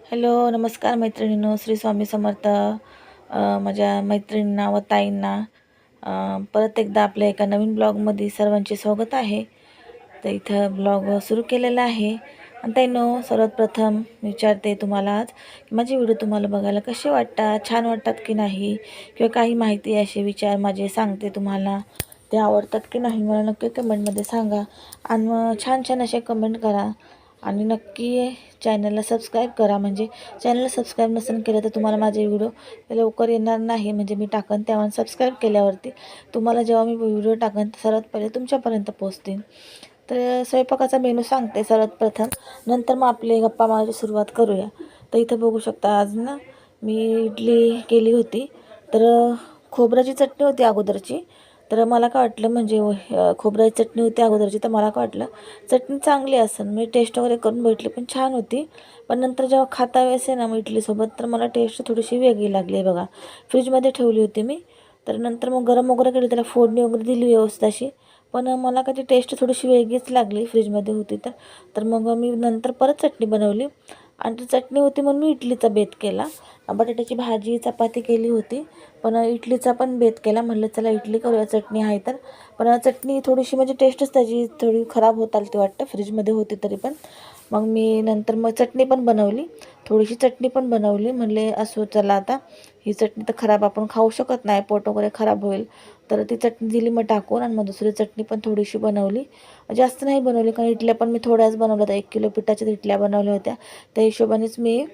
Hello, नमस्कार मैत्रिणींनो, श्री स्वामी समर्थ. माझ्या मैत्रिणींना व ताईंना परत एकदा आपल्या एका नवीन ब्लॉगमध्ये सर्वांचे स्वागत आहे. तर इथं ब्लॉग सुरू केलेला आहे. आणि ताईंनो, सर्वात प्रथम विचारते तुम्हाला आज की माझे व्हिडिओ तुम्हाला बघायला कसे वाटतात, छान वाटतात की नाही, किंवा काही माहिती असे विचार माझे सांगते तुम्हाला ते आवडतात की नाही, मला नक्की कमेंटमध्ये सांगा. आणि मग छान छान असे कमेंट करा. आणि नक्की चॅनलला सबस्क्राईब करा. म्हणजे चॅनलला सबस्क्राईब नसेल केलं तर तुम्हाला माझे व्हिडिओ लवकर येणार नाही. म्हणजे मी टाकन तेव्हा सबस्क्राईब केल्यावरती तुम्हाला जेव्हा मी व्हिडिओ टाकन सर्वात पहिले तुमच्यापर्यंत पोहोचतील. तर स्वयंपाकाचा मेनू सांगते सर्वात प्रथम, नंतर मग आपली गप्पा मारायची सुरुवात करूया. तर इथं बघू शकता, आज ना मी इडली केली होती. तर खोबऱ्याची चटणी होती अगोदरची. तर मला काय वाटलं, म्हणजे खोबऱ्याची चटणी होती अगोदरची, तर मला काय वाटलं चटणी चांगली असेल, मी टेस्ट वगैरे करून भेटली पण छान होती. पण नंतर जेव्हा खाता वेळेस आहे ना मग इडलीसोबत, तर मला टेस्ट थोडीशी वेगळी लागली आहे बघा. फ्रीजमध्ये ठेवली होती मी. तर नंतर मग गरम वगैरे केली, त्याला फोडणी वगैरे दिली व्यवस्थित अशी. पण मला काय ती टेस्ट थोडीशी वेगळीच लागली फ्रीजमध्ये होती तर. तर मग मी नंतर परत चटणी बनवली. आणि ती चटणी होती म्हणून मी इडलीचा बेत केला. बटाट्याची भाजी चपाती केली होती, पण इडलीचा पण बेत केला. म्हटलं चला इडली करूया, चटणी आहे तर. पण चटणी थोडीशी म्हणजे टेस्टच त्याची थोडी खराब होत आली ती वाटतं, फ्रीजमध्ये होती तरी पण. मग मी नंतर मग चटणी पण बनवली, थोडीशी चटणी पण बनवली. म्हणले असो चला आता, ही चटणी तर खराब आपण खाऊ शकत नाही, पोट वगैरे खराब होईल. तर ती चटणी दिली मग टाकून. आणि मग दुसरी चटणी पण थोडीशी बनवली. जास्त नाही बनवली, कारण इडल्या पण मी थोड्याच बनवल्या होत्या. 1 किलो पिठाच्या इडल्या बनवल्या होत्या. त्या हिशोबानेच मी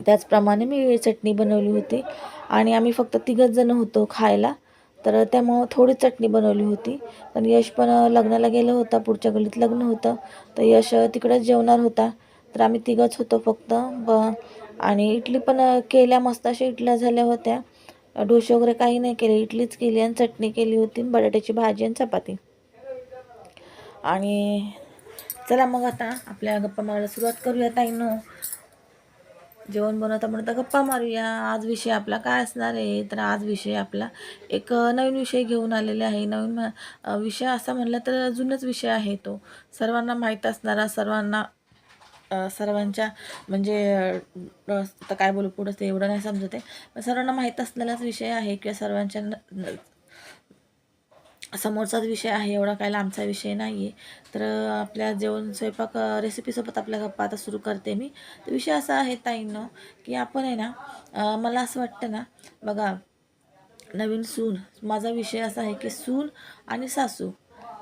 त्याचप्रमाणे मी चटणी बनवली होती. आणि आम्ही फक्त 3घच जण होतो खायला. तर त्यामुळं थोडी चटणी बनवली होती. पण यश पण लग्नाला गेलं होतं, पुढच्या गल्लीत लग्न होतं. तर यश तिकडंच जेवणार होता. तर आम्ही 3घच होतो फक्त. आणि इडली पण केल्या, मस्त अशा इडल्या झाल्या होत्या. डोसे वगैरे काही नाही केले, इडलीच केली आणि चटणी केली होती, बटाट्याची भाजी आणि चपाती. आणि चला मग आता आपल्या गप्पा मारायला सुरुवात करूया ताईंनो. जेवण बनवता बनवता गप्पा मारूया. आज विषय आपला काय असणार आहे, तर आज विषय आपला एक नवीन विषय घेऊन आलेले आहे. नवीन विषय असा म्हणलं तर जुनच विषय आहे तो. सर्वांना माहीत असणारा, सर्वांच्या म्हणजे आता काय बोलू पुढं ते एवढं नाही समजत आहे. पण सर्वांना माहीत असलेलाच विषय आहे, किंवा सर्वांच्या समोरचाच विषय आहे, एवढा काय लांबचा विषय नाही आहे. तर आपल्या जेवण स्वयंपाक रेसिपीसोबत आपल्या गप्पा आता सुरू करते मी. तर विषय असा आहे ताईंनो, की आपण आहे ना, मला असं वाटतं ना बघा, नवीन सून, माझा विषय असा आहे की सून आणि सासू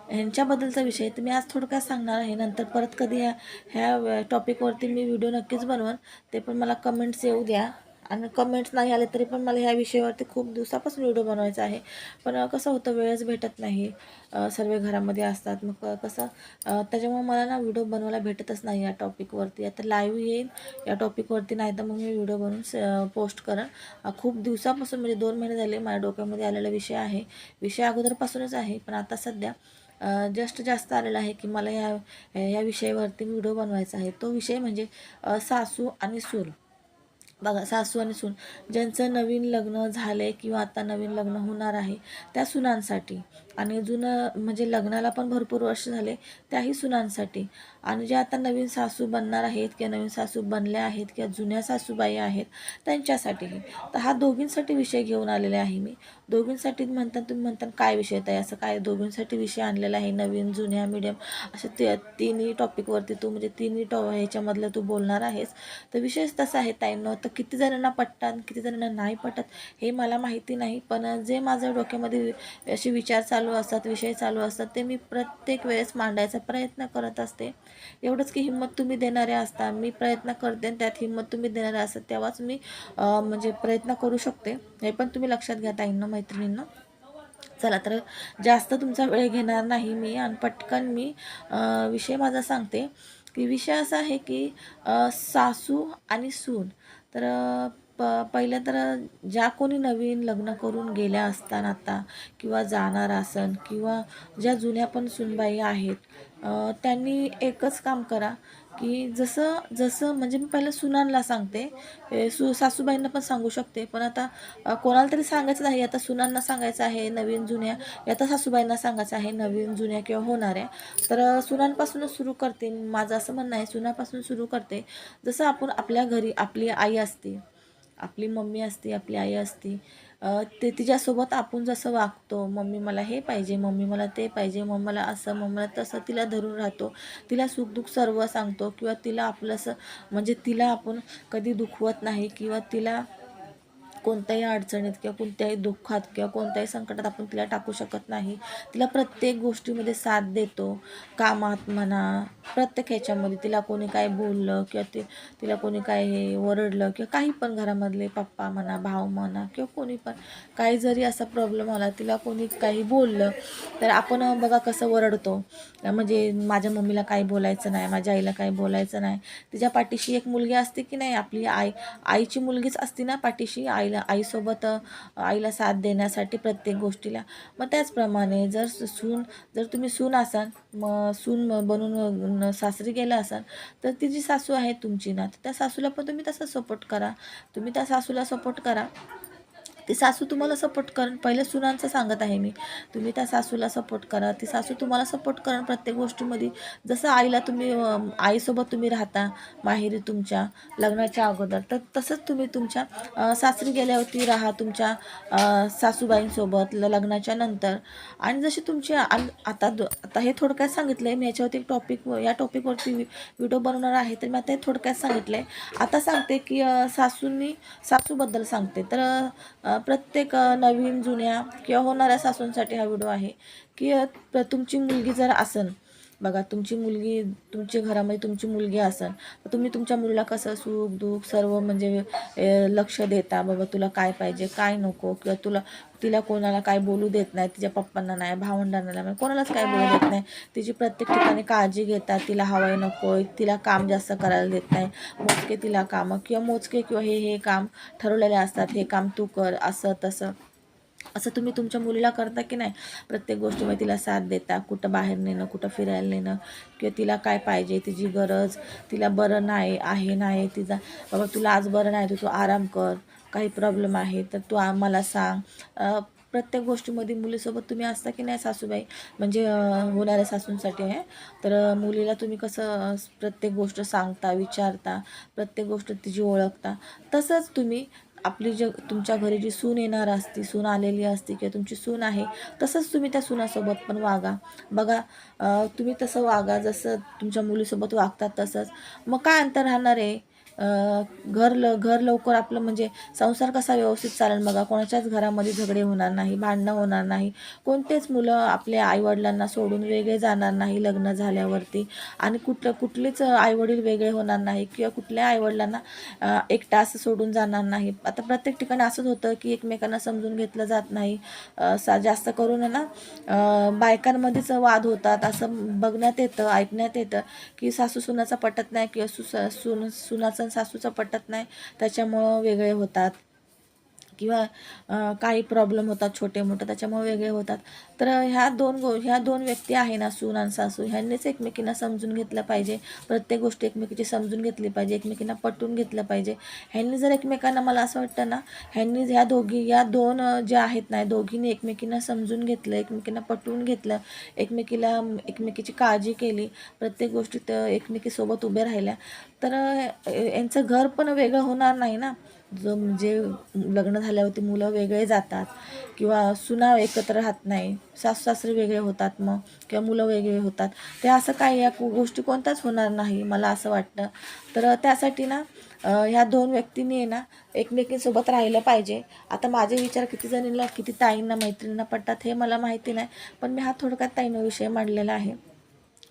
ह्यांच्याबद्दलचा विषय. तर मी आज थोडक्यात सांगणार आहे. नंतर परत कधी ह्या टॉपिकवरती मी व्हिडिओ नक्कीच बनवेन. ते पण मला कमेंट्स येऊ द्या. आणि कमेंट्स नाही आले तरी पण मला ह्या विषयावरती खूप दिवसापासून व्हिडिओ बनवायचा आहे. पण कसं होतं, वेळच भेटत नाही. सर्व घरामध्ये असतात. मग कसं त्याच्यामुळे मला ना व्हिडिओ बनवायला भेटतच नाही या टॉपिकवरती. आता लाईव्ह येईल या टॉपिकवरती, नाही तर मग मी व्हिडिओ बनवून पोस्ट करेन. खूप दिवसापासून म्हणजे 2 महिने झाले माझ्या डोक्यामध्ये आलेला विषय आहे. विषय अगोदरपासूनच आहे, पण आता सध्या जस्ट जास्त आलेला आहे की मला या विषयावरती व्हिडिओ बनवायचा आहे. तो विषय म्हणजे सासू आणि सून. बघा, सासू आणि सून ज्यांचं नवीन लग्न झालंय किंवा आता नवीन लग्न होणार आहे त्या सुनांसाठी, आणि जुनं म्हणजे लग्नाला पण भरपूर वर्ष झाले त्याही सुनांसाठी, आणि जे आता नवीन सासू बनणार आहेत किंवा नवीन सासू बनल्या आहेत किंवा जुन्या सासूबाई आहेत त्यांच्यासाठीही. तर हा दोघींसाठी विषय घेऊन आलेला आहे मी. दोघींसाठी म्हणतात, तुम्ही म्हणता काय विषय आहे असं काय, दोघींसाठी विषय आणलेला आहे. नवीन जुन्या मीडियम अशा तिन्ही टॉपिकवरती तू म्हणजे तिन्ही ह्याच्यामधलं तू बोलणार आहेस. तर विषयच तसा आहे ताईंनो. तर किती जणांना पटतात, किती जणांना नाही पटत हे मला माहिती नाही. पण जे माझ्या डोक्यामध्ये असे विचार चालू असतात, विषय चालू असतात, ते मी प्रत्येक वेळेस मांडायचा प्रयत्न करत असते. एवढंच की हिंमत तुम्ही देणारे असता, मी प्रयत्न करते आणि त्यात हिंमत तुम्ही देणारे असतात, तेव्हाच मी म्हणजे प्रयत्न करू शकते. हे पण तुम्ही लक्षात घ्या ताईंनो, मैत्रिणींनो. चला तर जास्त तुमचा वेळ घेणार नाही मी, आणि पटकन मी विषय माझा सांगते. की विषय असा आहे की सासू आणि सून. तर पहिलं तर ज्या कोणी नवीन लग्न करून गेल्या असताना आता, किंवा जाणार असन, किंवा ज्या जुन्या पण सूनबाई आहेत, त्यांनी एकच काम करा की जसं जसं म्हणजे मी पहिलं सुनांना सांगते, सासूबाईंना पण सांगू शकते, पण आता कोणाला तरी सांगायचं नाही. आता सुनांना सांगायचं आहे नवीन जुन्या, आता सासूबाईंना सांगायचं आहे नवीन जुन्या किंवा होणाऱ्या. तर सुनांपासूनच सुरू करते. माझं असं म्हणणं आहे, सुनापासून सुरू करते. जसं आपण आपल्या घरी आपली आई असते, आपली मम्मी असते, आपली आई असते, ते तिच्यासोबत आपण जसं वागतो, मम्मी मला हे पाहिजे, मम्मी मला ते पाहिजे, मम्मी मला असं, मम्मी मला तसं, तिला धरून राहतो, तिला सुखदुःख सर्व सांगतो, किंवा तिला आपलंसं म्हणजे तिला आपण कधी दुखवत नाही, किंवा तिला कोणत्याही अडचणीत किंवा कोणत्याही दुःखात किंवा कोणत्याही संकटात आपण तिला टाकू शकत नाही. तिला प्रत्येक गोष्टीमध्ये साथ देतो. कामात म्हणा, प्रत्येक ह्याच्यामध्ये तिला कोणी काय बोललं किंवा तिला कोणी काय हे ओरडलं किंवा काही पण, घरामधले पप्पा म्हणा, भाऊ म्हणा, किंवा कोणी पण काही जरी असा प्रॉब्लेम आला, तिला कोणी काही बोललं तर आपण बघा कसं ओरडतो. म्हणजे माझ्या मम्मीला काही बोलायचं नाही, माझ्या आईला काही बोलायचं नाही. तिच्या पाठीशी एक मुलगी असते की नाही, आपली आईची मुलगीच असते ना पाठीशी, आईसोबत आईला साथ देण्यासाठी प्रत्येक गोष्टीला. मग त्याचप्रमाणे जर तुम्ही सून असाल, मग सून बनून सासरी गेला असाल, तर ती जी सासू आहे तुमची ना, त्या सासूला पण तुम्ही तसा सपोर्ट करा. तुम्ही त्या सासूला सपोर्ट करा, ती सासू तुम्हाला सपोर्ट करेन. पहिलं सुनांचं सांगत आहे मी. तुम्ही त्या सासूला सपोर्ट करा, ती सासू तुम्हाला सपोर्ट करेन प्रत्येक गोष्टीमध्ये. जसं आईला तुम्ही आईसोबत तुम्ही राहता माहेरी तुमच्या लग्नाच्या अगोदर, तर तसंच तुम्ही तुमच्या सासरी गेल्यावरती राहा तुमच्या सासूबाईंसोबत लग्नाच्या नंतर. आणि जशी तुमची आता हे थोडक्यात सांगितलं आहे मी. याच्यावरती या टॉपिकवरती व्हिडिओ बनवणार आहे, तर मी आता हे थोडक्यात सांगितलं आहे. आता सांगते की सासूबद्दल सांगते. तर प्रत्येक नवीन जुन्या किंवा होणाऱ्या सासूंसाठी हा व्हिडिओ आहे. की तुमची मुलगी जर असेल, बघा तुमची मुलगी, तुमच्या घरामध्ये तुमची मुलगी असेल, तर तुम्ही तुमच्या मुलीला कसं सुख दुःख सर्व म्हणजे लक्ष देता. बाबा तुला काय पाहिजे, काय नको, किंवा तिला कोणाला काय बोलू देत नाही, तिच्या पप्पांना नाही, भावंडांना नाही, कोणालाच काय बोलू देत नाही. तिची प्रत्येक ठिकाणी काळजी घेतात. तिला हवाय नको, तिला काम जास्त करायला देत नाही. मोजके तिला कामं किंवा हे काम ठरवलेले असतात, हे काम तू कर, असं तसं. असं तुम्ही तुमच्या मुलीला करता की नाही? प्रत्येक गोष्टीमध्ये तिला साथ देता, कुठं बाहेर नेणं, कुठं फिरायला नेणं, किंवा तिला काय पाहिजे, तिची गरज, तिला बरं नाही आहे नाही, तिचा बाबा तुला आज बरं नाही तर तू आराम कर, काही प्रॉब्लेम आहे तर तू आम्हाला सांग. प्रत्येक गोष्टीमध्ये मुलीसोबत तुम्ही असता की नाही सासूबाई, म्हणजे होणाऱ्या सासूंसाठी आहे. तर मुलीला तुम्ही कसं प्रत्येक गोष्ट सांगता, विचारता, प्रत्येक गोष्ट तिची ओळखता. तसंच तुम्ही आपली तुमच्या घरी जी सून येणार असते, सून आलेली असते किंवा तुमची सून आहे, तसंच तुम्ही त्या सुनासोबत पण वागा. बघा तुम्ही तसं वागा जसं तुमच्या मुलीसोबत वागतात तसंच. मग काय अंतर राहणार आहे? घर लवकर आपलं म्हणजे संसार कसा व्यवस्थित चालेल बघा. कोणाच्याच घरामध्ये झगडे होणार नाही, भांडणं होणार नाही. कोणतेच मुलं आपल्या आईवडिलांना सोडून वेगळे जाणार नाही लग्न झाल्यावरती. आणि कुठलेच आईवडील वेगळे होणार नाही, किंवा कुठल्या आईवडिलांना एकटा असं सोडून जाणार नाही. आता प्रत्येक ठिकाणी असंच होतं की एकमेकांना समजून घेतलं जात नाही. जास्त करून ना बायकांमध्येच वाद होतात, असं बघण्यात येतं, ऐकण्यात येतं की सासू सुनाचा पटत नाही, किंवा सुनाचं सासूचं पटत नाही, त्याच्यामुळं वेगळे होतात, किंवा काही प्रॉब्लेम होतात छोटे मोठे, त्याच्यामुळे वेगळे होतात. तर ह्या दोन व्यक्ती आहे ना, सून आणि सासू, ह्यांनीच एकमेकींना समजून घेतलं पाहिजे. प्रत्येक गोष्ट एकमेकीची समजून घेतली पाहिजे, एकमेकींना पटवून घेतलं पाहिजे. ह्यांनी जर एकमेकांना, मला असं वाटतं ना, ह्यांनी या दोन ज्या आहेत ना, दोघींनी एकमेकींना समजून घेतलं, एकमेकींना पटवून घेतलं, एकमेकीची काळजी केली, प्रत्येक गोष्टीत एकमेकीसोबत उभे राहिल्या, तर यांचं घर पण वेगळं होणार नाही ना. म्हणजे लग्न झाल्यावरती मुलं वेगळे जातात, किंवा सुना एकत्र राहत नाही, सासू सासरे वेगळे होतात मग, किंवा मुलं वेगळे होतात, ते असं काही या गोष्टी कोणत्याच होणार नाही, मला असं वाटतं. तर त्यासाठी ना ह्या दोन व्यक्तींनी ना एकमेकींसोबत राहिलं पाहिजे. आता माझे विचार किती जणींना, किती ताईंना, मैत्रिणींना पडतात हे मला माहिती नाही, पण मी हा थोडक्यात ताईंना विषय मांडलेला आहे.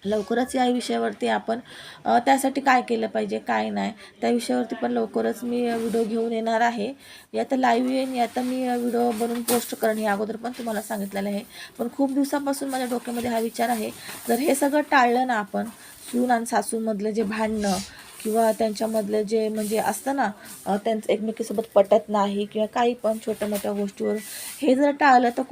लवकरच या विषयावरती आपण त्यासाठी काय केलं पाहिजे, काय नाही, त्या विषयावरती पण लवकरच मी व्हिडिओ घेऊन येणार आहे. या तर लाईव्ह येईन, या तर मी व्हिडिओ बनवून पोस्ट करेन, हे अगोदर पण तुम्हाला सांगितलेलं आहे. पण खूप दिवसापासून माझ्या डोक्यामध्ये हा विचार आहे, जर हे सगळं टाळलं ना आपण, सून आणि सासूमधलं जे भांडणं किंवा त्यांच्यामधलं जे म्हणजे असतं ना त्यांचं एकमेकीसोबत पटत नाही किंवा काही पण छोट्या मोठ्या गोष्टीवर हे जर टाळलं तर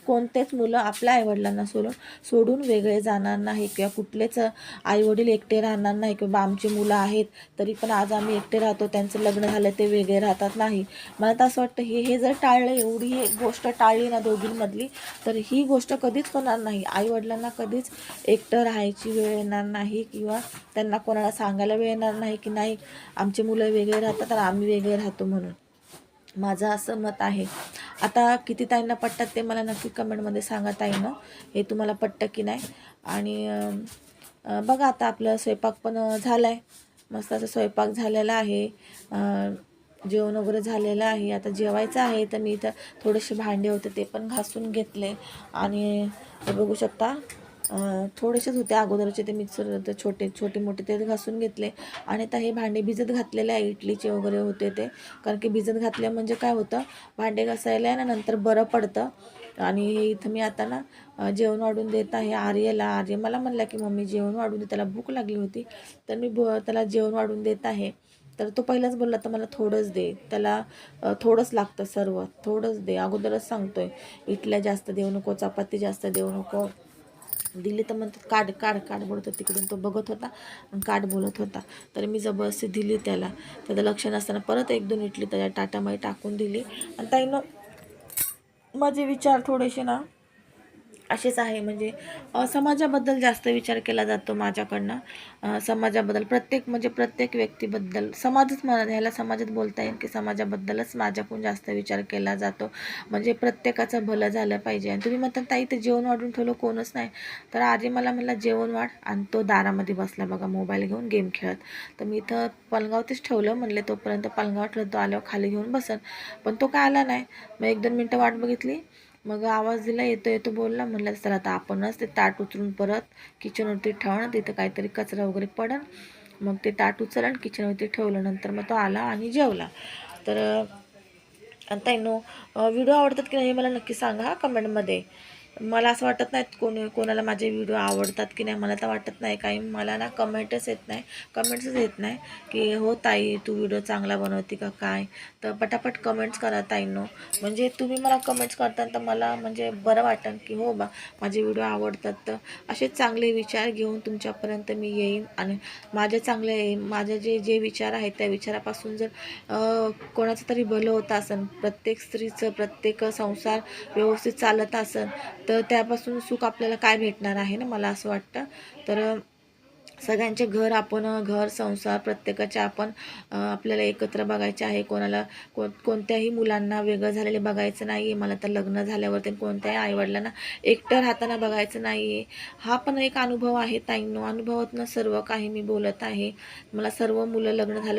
कोणतेच मुलं आपल्या आईवडिलांना सोडून वेगळे जाणार नाही किंवा कुठलेच आईवडील एकटे राहणार नाही किंवा आमची मुलं आहेत तरी पण आज आम्ही एकटे राहतो, त्यांचं लग्न झालं ते वेगळे राहतात नाही. मला तर असं वाटतं हे जर टाळलं, एवढी ही गोष्ट टाळली ना दोघींमधली, तर ही गोष्ट कधीच होणार नाही. आईवडिलांना कधीच एकटं राहायची वेळ येणार नाही किंवा त्यांना कोणाला सांगायला वेळ येणार नाही की नाही आमची मुलं वेगळे राहतात आणि आम्ही वेगळे राहतो म्हणून. माझं असं मत आहे. आता किती ताईंना पटतात ते मला नक्की कमेंटमध्ये सांगा ताईंनो, हे तुम्हाला पटतं की नाही. आणि बघा आता आपलं स्वयंपाक पण झाला आहे, मस्त असं स्वयंपाक झालेला आहे, जेवण वगैरे झालेलं आहे. आता जेवायचं आहे तर मी इथं थोडेसे भांडे होते ते पण घासून घेतले आणि हे बघू शकता थोडेसेच होते अगोदरचे ते मिक्सर छोटे मोठे ते घासून घेतले. आणि आता हे भांडे भिजत घातलेले आहे, इडलीचे वगैरे होते ते, कारण की भिजत घातले म्हणजे काय होतं भांडे घासायला ना नंतर बरं पडतं. आणि हे इथं मी आता ना जेवण वाढून देत आहे आर्य मला म्हणला की मम्मी जेवण वाढून दे, त्याला भूक लागली होती तर मी त्याला जेवण वाढून देत आहे. तर तो पहिलाच बोलला तर मला थोडंच दे, त्याला थोडंच लागतं, सर्व थोडंच दे, अगोदरच सांगतोय. इडल्या जास्त देऊ नको, चपाती जास्त देऊ नको. दिली तर म्हणतात काढ काढ काढ बोलतो, तिकडून तो बघत होता आणि काढ बोलत होता. तर मी जबरदस्ती दिली त्याला, त्याचं लक्ष नसताना परत 1-2 इडली त्याच्या ताटामध्ये टाकून दिली. आणि ताईनं माझे विचार थोडेसे ना असेच आहे, म्हणजे समाजाबद्दल जास्त विचार केला जातो माझ्याकडनं. समाजाबद्दल प्रत्येक व्यक्तीबद्दल, समाजच म्हणा, ह्याला समाजात बोलता येईल की समाजाबद्दलच माझ्याकडून जास्त विचार केला जातो. म्हणजे प्रत्येकाचं भलं झालं पाहिजे. आणि तुम्ही म्हणता ताई ते जेवण वाढून ठेवलं कोणच नाही, तर आधी मला म्हणला जेवण वाढ, आणि तो दारामध्ये बसला बघा मोबाईल घेऊन गेम खेळत. तर मी इथं पलंगावरतीच ठेवलं, म्हणले तोपर्यंत पलंगावर ठेवलं, तो आल्यावर खाली घेऊन बसन. पण तो काय आला नाही. मग 1-2 मिनटं वाट बघितली, मग आवाज दिला, येतो बोलला. म्हणलं चला आता आपणच ते ताट उचलून परत किचनवरती ठेवणं, तिथं काहीतरी कचरा वगैरे पडन. मग ते ताट उचललं आणि किचनवरती ठेवलं. नंतर मग तो आला आणि जेवला. तर ताईंनो व्हिडिओ आवडतात की नाही मला नक्की सांगा हा कमेंटमध्ये. मला असं वाटत नाही कोणाला माझे व्हिडिओ आवडतात की नाही, मला तर वाटत नाही. काही मला ना कमेंट्सच येत नाही की हो ताई तू व्हिडिओ चांगला बनवते का काय. तर पटापट कमेंट्स करा ताईंनो, म्हणजे तुम्ही मला कमेंट्स करता तर मला म्हणजे बरं वाटेल की हो बा माझे व्हिडिओ आवडतात. तर असे चांगले विचार घेऊन तुमच्यापर्यंत मी येईन. आणि माझे जे विचार आहेत त्या विचारापासून जर कोणाचं तरी भलं होत असेल, प्रत्येक स्त्रीचं प्रत्येक संसार व्यवस्थित चालत असेल, तर त्यापासून सुख आपल्याला काय भेटणार आहे ना, मला असं वाटतं. तर सगळ्यांचे घर संसार प्रत्येकाचे आपल्याला एकत्र बघायचे आहे. कोणत्याही मुलांना वेगळं झालेले बघायचं नाही आहे. मला तर लग्न झाल्यावरती कोणत्याही आईवडिलांना एकटं राहताना बघायचं नाही आहे. हा पण एक अनुभव आहे ताईंनो, अनुभवातनं सर्व काही मी बोलत आहे. मला सर्व मुलं लग्न झाले